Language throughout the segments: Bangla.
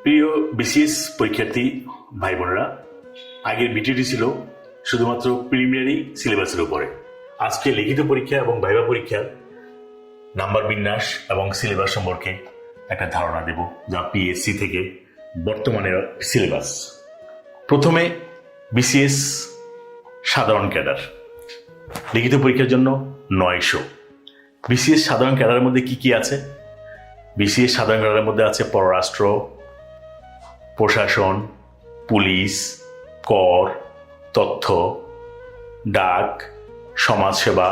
প্রিয় বিসিএস পরীক্ষার্থী ভাই বোনেরা, আগের ভিডিওটি ছিল শুধুমাত্র প্রিলিমিনারি সিলেবাসের উপরে। আজকে লিখিত পরীক্ষা এবং ভাইভা পরীক্ষার নাম্বার বিন্যাস এবং সিলেবাস সম্পর্কে একটা ধারণা দেব, যা পিএসসি থেকে বর্তমানের সিলেবাস। প্রথমে বিসিএস সাধারণ ক্যাডার লিখিত পরীক্ষার জন্য 900। বিসিএস সাধারণ ক্যাডারের মধ্যে কি কি আছে? বিসিএস সাধারণ ক্যাডারের মধ্যে আছে পররাষ্ট্র, প্রশাসন, পুলিশ, কর, তথ্য, ডাক, সমাজসেবা,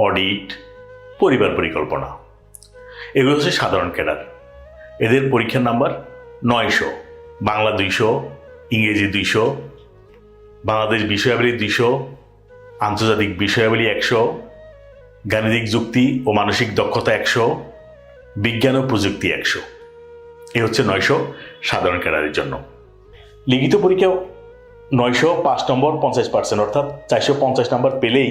অডিট, পরিবার পরিকল্পনা। এগুলো হচ্ছে সাধারণ ক্যাডার। এদের পরীক্ষার নাম্বার 900। বাংলা 200, ইংরেজি 200, বাংলাদেশ বিষয়াবলী 200, আন্তর্জাতিক বিষয়াবলী 100, গাণিতিক যুক্তি ও মানসিক দক্ষতা 100, বিজ্ঞান ও প্রযুক্তি 100। এ হচ্ছে 900 সাধারণ ক্যাডারের জন্য। লিখিত পরীক্ষা 900 5 নম্বর 50%, অর্থাৎ 450 নম্বর পেলেই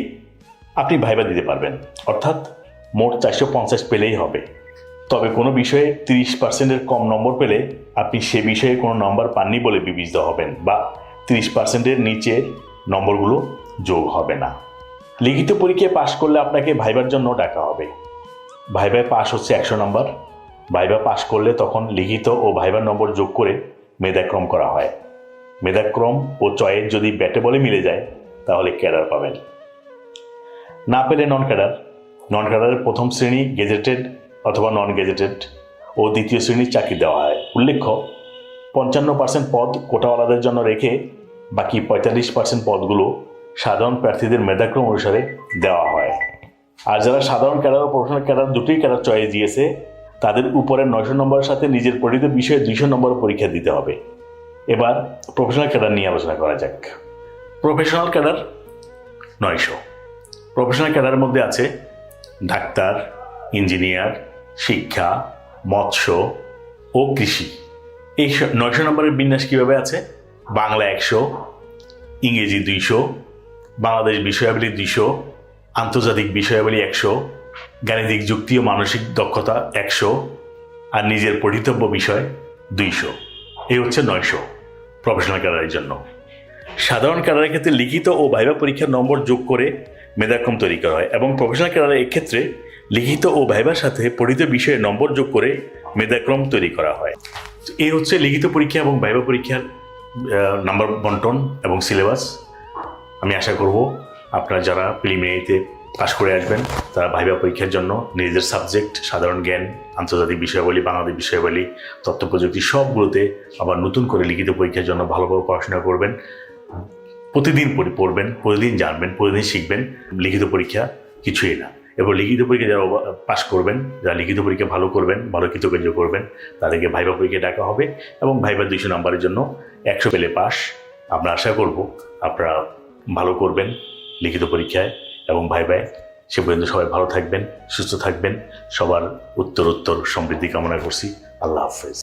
আপনি ভাইভা দিতে পারবেন, অর্থাৎ মোট 450 পেলেই হবে। তবে কোনো বিষয়ে 30%-এর কম নম্বর পেলে আপনি সে বিষয়ে কোনো নম্বর পাননি বলে বিবেচিত হবেন, বা 30%-এর নিচের নম্বরগুলো যোগ হবে না। লিখিত পরীক্ষায় পাশ করলে আপনাকে ভাইভার জন্য ডাকা হবে। ভাইভায় পাশ হচ্ছে 100 নম্বর। ভাইভা পাশ করলে তখন লিখিত ও ভাইভার নম্বর যোগ করে মেধাক্রম করা হয়। মেধাক্রম ও চয়েস যদি ব্যাটে বলে মিলে যায় তাহলে ক্যাডার পাবেন। না পেলে নন ক্যাডার। নন ক্যাডারের প্রথম শ্রেণী গেজেটেড অথবা নন গেজেটেড ও দ্বিতীয় শ্রেণীর চাকরি দেওয়া হয়। উল্লেখ্য, 55% পদ কোটাওয়ালাদের জন্য রেখে বাকি 45% পদগুলো সাধারণ প্রার্থীদের মেধাক্রম অনুসারে দেওয়া হয়। আর যারা সাধারণ ক্যাডার ও প্রফেশনাল ক্যাডার দুটোই ক্যাডার চয়েস দিয়েছে, তাদের উপরের 900 নম্বরের সাথে নিজের পঠিত বিষয়ে 200 নম্বর পরীক্ষা দিতে হবে। এবার প্রফেশনাল ক্যাডার নিয়ে আলোচনা করা যাক। Professional cadre 900। প্রফেশনাল ক্যাডারের মধ্যে আছে ডাক্তার, ইঞ্জিনিয়ার, শিক্ষা, মৎস্য ও কৃষি। এই 900 নম্বরের বিন্যাস কীভাবে আছে? বাংলা 100, ইংরেজি 200, বাংলাদেশ বিষয়াবলী 200, আন্তর্জাতিক বিষয়াবলী 100, গাণিতিক যুক্তি ও মানসিক দক্ষতা 100, আর নিজের পঠিতব্য বিষয় 200। এই হচ্ছে 900 প্রফেশনাল ক্যাডারের জন্য। সাধারণ ক্যাডারের ক্ষেত্রে লিখিত ও ভাইভা পরীক্ষার নম্বর যোগ করে মেধাক্রম তৈরি করা হয়, এবং প্রফেশনাল ক্যাডারের ক্ষেত্রে লিখিত ও ভাইভার সাথে পঠিত বিষয়ে নম্বর যোগ করে মেধাক্রম তৈরি করা হয়। এই হচ্ছে লিখিত পরীক্ষা এবং ভাইভা পরীক্ষার নাম্বার বন্টন এবং সিলেবাস। আমি আশা করব আপনারা যারা প্রিলিমিনারিতে পাশ করে আসবেন তারা ভাইভা পরীক্ষার জন্য নিজেদের সাবজেক্ট, সাধারণ জ্ঞান, আন্তর্জাতিক বিষয়াবলী, বাংলাদেশ বিষয়াবলী, তথ্য প্রযুক্তি সবগুলোতে আবার নতুন করে লিখিত পরীক্ষার জন্য ভালোভাবে পড়াশোনা করবেন। প্রতিদিন পড়বেন, প্রতিদিন জানবেন, প্রতিদিন শিখবেন। লিখিত পরীক্ষা কিছুই না। এবার লিখিত পরীক্ষা যারা পাশ করবেন, যারা লিখিত পরীক্ষা ভালো করবেন, ভালো কৃতকার্য করবেন, তাদেরকে ভাইভা পরীক্ষা ডাকা হবে, এবং ভাইভা 200 নম্বরের জন্য 100 পেলে পাস। আমরা আশা করব আপনারা ভালো করবেন লিখিত পরীক্ষায় এবং ভাইভায়। সে পর্যন্ত সবাই ভালো থাকবেন, সুস্থ থাকবেন। সবার উত্তর সমৃদ্ধি কামনা করছি। আল্লাহ হাফেজ।